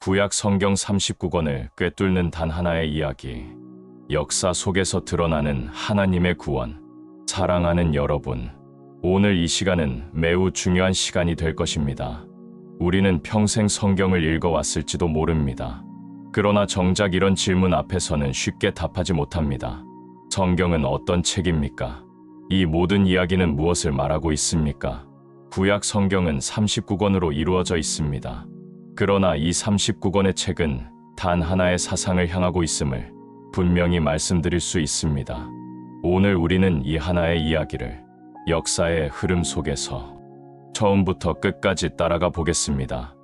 구약 성경 39권을 꿰뚫는 단 하나의 이야기. 역사 속에서 드러나는 하나님의 구원. 사랑하는 여러분, 오늘 이 시간은 매우 중요한 시간이 될 것입니다. 우리는 평생 성경을 읽어왔을지도 모릅니다. 그러나 정작 이런 질문 앞에서는 쉽게 답하지 못합니다. 성경은 어떤 책입니까? 이 모든 이야기는 무엇을 말하고 있습니까? 구약 성경은 39권으로 이루어져 있습니다. 그러나 이 39권의 책은 단 하나의 사상을 향하고 있음을 분명히 말씀드릴 수 있습니다. 오늘 우리는 이 하나의 이야기를 역사의 흐름 속에서 처음부터 끝까지 따라가 보겠습니다.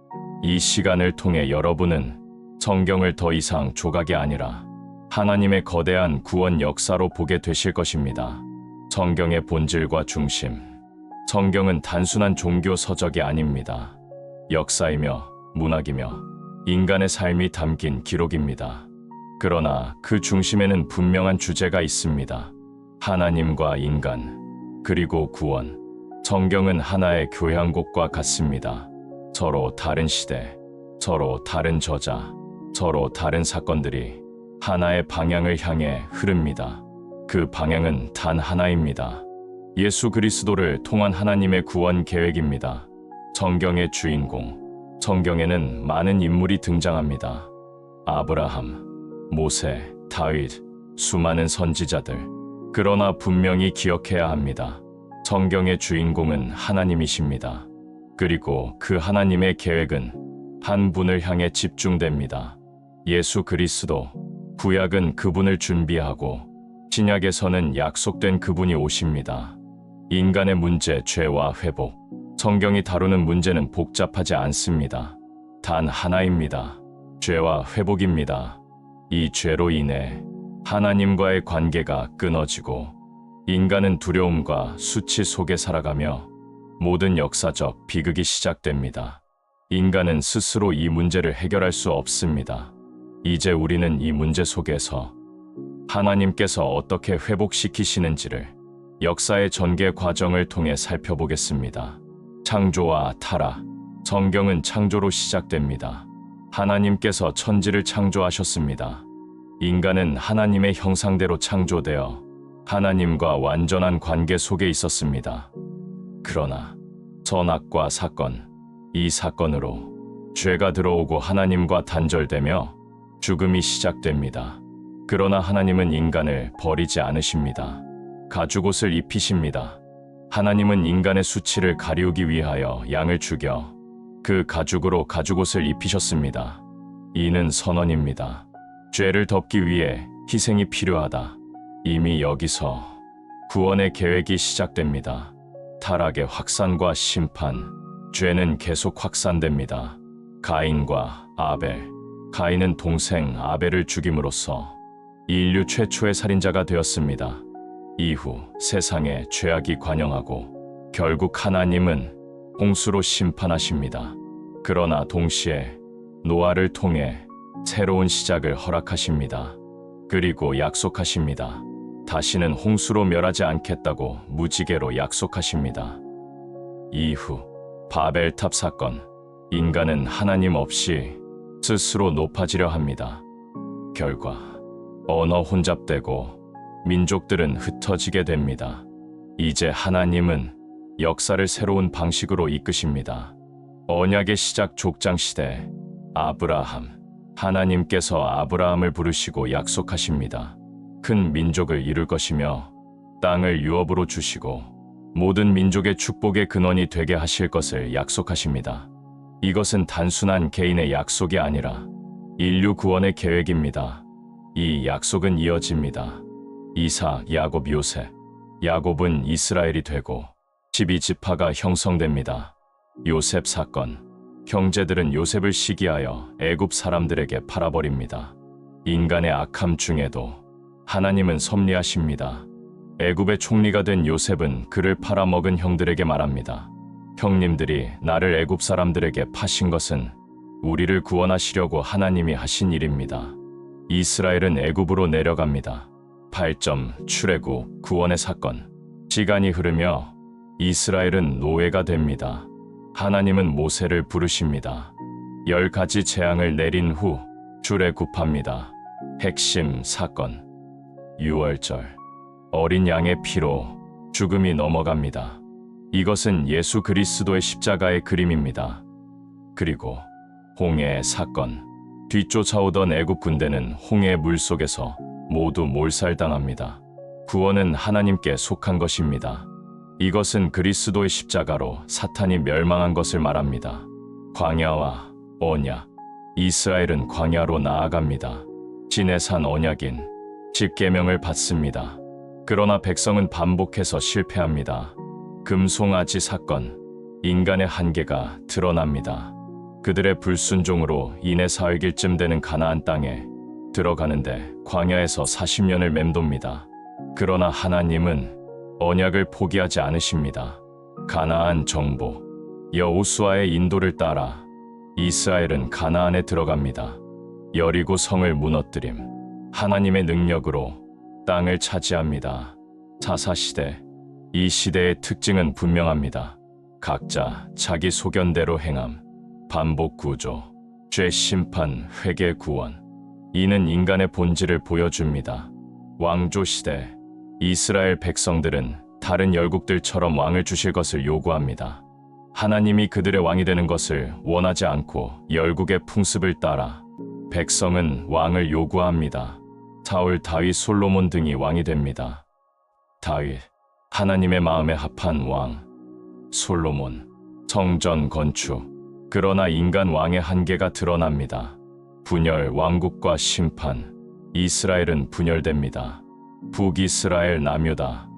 이 시간을 통해 여러분은 성경을 더 이상 조각이 아니라 하나님의 거대한 구원 역사로 보게 되실 것입니다. 성경의 본질과 중심. 성경은 단순한 종교 서적이 아닙니다. 역사이며 문학이며 인간의 삶이 담긴 기록입니다. 그러나 그 중심에는 분명한 주제가 있습니다. 하나님과 인간, 그리고 구원. 성경은 하나의 교향곡과 같습니다. 서로 다른 시대, 서로 다른 저자, 서로 다른 사건들이 하나의 방향을 향해 흐릅니다. 그 방향은 단 하나입니다. 예수 그리스도를 통한 하나님의 구원 계획입니다. 성경의 주인공. 성경에는 많은 인물이 등장합니다. 아브라함, 모세, 다윗, 수많은 선지자들. 그러나 분명히 기억해야 합니다. 성경의 주인공은 하나님이십니다. 그리고 그 하나님의 계획은 한 분을 향해 집중됩니다. 예수 그리스도. 구약은 그분을 준비하고 신약에서는 약속된 그분이 오십니다. 인간의 문제, 죄와 회복. 성경이 다루는 문제는 복잡하지 않습니다. 단 하나입니다. 죄와 회복입니다. 이 죄로 인해 하나님과의 관계가 끊어지고 인간은 두려움과 수치 속에 살아가며 모든 역사적 비극이 시작됩니다. 인간은 스스로 이 문제를 해결할 수 없습니다. 이제 우리는 이 문제 속에서 하나님께서 어떻게 회복시키시는지를 역사의 전개 과정을 통해 살펴보겠습니다. 창조와 타락. 성경은 창조로 시작됩니다. 하나님께서 천지를 창조하셨습니다. 인간은 하나님의 형상대로 창조되어 하나님과 완전한 관계 속에 있었습니다. 그러나 선악과 사건, 이 사건으로 죄가 들어오고 하나님과 단절되며 죽음이 시작됩니다. 그러나 하나님은 인간을 버리지 않으십니다. 가죽옷을 입히십니다. 하나님은 인간의 수치를 가리우기 위하여 양을 죽여 그 가죽으로 가죽옷을 입히셨습니다. 이는 선언입니다. 죄를 덮기 위해 희생이 필요하다. 이미 여기서 구원의 계획이 시작됩니다. 타락의 확산과 심판. 죄는 계속 확산됩니다. 가인과 아벨. 가인은 동생 아벨을 죽임으로써 인류 최초의 살인자가 되었습니다. 이후 세상에 죄악이 관영하고 결국 하나님은 홍수로 심판하십니다. 그러나 동시에 노아를 통해 새로운 시작을 허락하십니다. 그리고 약속하십니다. 다시는 홍수로 멸하지 않겠다고 무지개로 약속하십니다. 이후 바벨탑 사건. 인간은 하나님 없이 스스로 높아지려 합니다. 결과 언어 혼잡되고 민족들은 흩어지게 됩니다. 이제 하나님은 역사를 새로운 방식으로 이끄십니다. 언약의 시작 족장시대. 아브라함. 하나님께서 아브라함을 부르시고 약속하십니다. 큰 민족을 이룰 것이며 땅을 유업으로 주시고 모든 민족의 축복의 근원이 되게 하실 것을 약속하십니다. 이것은 단순한 개인의 약속이 아니라 인류 구원의 계획입니다. 이 약속은 이어집니다. 이삭, 야곱, 요셉. 야곱은 이스라엘이 되고 12지파가 형성됩니다. 요셉 사건. 형제들은 요셉을 시기하여 애굽 사람들에게 팔아버립니다. 인간의 악함 중에도 하나님은 섭리하십니다. 애굽의 총리가 된 요셉은 그를 팔아먹은 형들에게 말합니다. 형님들이 나를 애굽 사람들에게 파신 것은 우리를 구원하시려고 하나님이 하신 일입니다. 이스라엘은 애굽으로 내려갑니다. 8점 출애굽 구원의 사건. 시간이 흐르며 이스라엘은 노예가 됩니다. 하나님은 모세를 부르십니다. 10가지 재앙을 내린 후 줄에 굽합니다. 핵심 사건. 6월절. 어린 양의 피로 죽음이 넘어갑니다. 이것은 예수 그리스도의 십자가의 그림입니다. 그리고 홍해의 사건. 뒤쫓아오던 애굽 군대는 홍해의 물속에서 모두 몰살당합니다. 구원은 하나님께 속한 것입니다. 이것은 그리스도의 십자가로 사탄이 멸망한 것을 말합니다. 광야와 언약. 이스라엘은 광야로 나아갑니다. 지내산 언약인 십계명을 받습니다. 그러나 백성은 반복해서 실패합니다. 금송아지 사건. 인간의 한계가 드러납니다. 그들의 불순종으로 인해 사흘길쯤 되는 가나안 땅에 들어가는데 광야에서 40년을 맴돕니다. 그러나 하나님은 언약을 포기하지 않으십니다. 가나안 정복. 여호수아의 인도를 따라 이스라엘은 가나안에 들어갑니다. 여리고 성을 무너뜨림. 하나님의 능력으로 땅을 차지합니다. 사사시대. 이 시대의 특징은 분명합니다. 각자 자기 소견대로 행함. 반복 구조. 죄 심판, 회개 구원. 이는 인간의 본질을 보여줍니다. 왕조 시대. 이스라엘 백성들은 다른 열국들처럼 왕을 주실 것을 요구합니다. 하나님이 그들의 왕이 되는 것을 원하지 않고 열국의 풍습을 따라 백성은 왕을 요구합니다. 사울, 다윗, 솔로몬 등이 왕이 됩니다. 다윗, 하나님의 마음에 합한 왕. 솔로몬, 성전 건축. 그러나 인간 왕의 한계가 드러납니다. 분열, 왕국과 심판. 이스라엘은 분열됩니다. 북이스라엘, 남유다.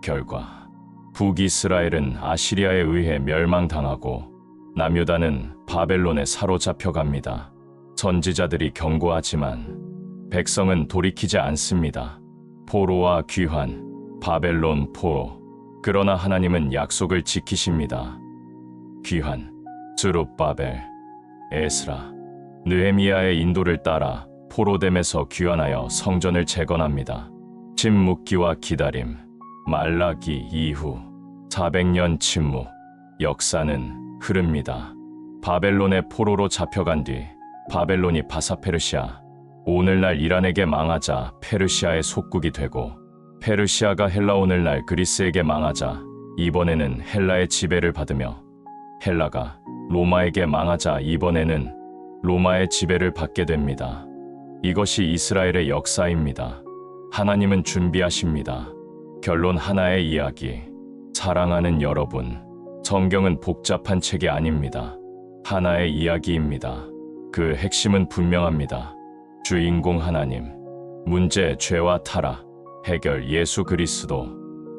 결과 북이스라엘은 아시리아에 의해 멸망당하고 남유다는 바벨론에 사로잡혀갑니다. 선지자들이 경고하지만 백성은 돌이키지 않습니다. 포로와 귀환, 바벨론 포로. 그러나 하나님은 약속을 지키십니다. 귀환, 스룹바벨, 에스라, 느헤미야의 인도를 따라 포로됨에서 귀환하여 성전을 재건합니다. 침묵기와 기다림. 말라기 이후 400년 침묵. 역사는 흐릅니다. 바벨론의 포로로 잡혀간 뒤 바벨론이 바사페르시아, 오늘날 이란에게 망하자 페르시아의 속국이 되고, 페르시아가 헬라, 오늘날 그리스에게 망하자 이번에는 헬라의 지배를 받으며, 헬라가 로마에게 망하자 이번에는 로마의 지배를 받게 됩니다. 이것이 이스라엘의 역사입니다. 하나님은 준비하십니다. 결론 하나의 이야기. 사랑하는 여러분, 성경은 복잡한 책이 아닙니다. 하나의 이야기입니다. 그 핵심은 분명합니다. 주인공 하나님, 문제 죄와 타락, 해결 예수 그리스도,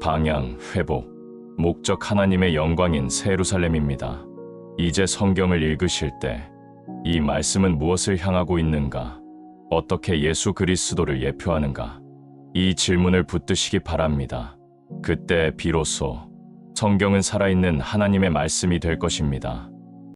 방향 회복, 목적 하나님의 영광인 새 예루살렘입니다. 이제 성경을 읽으실 때 이 말씀은 무엇을 향하고 있는가? 어떻게 예수 그리스도를 예표하는가? 이 질문을 붙드시기 바랍니다. 그때 비로소 성경은 살아있는 하나님의 말씀이 될 것입니다.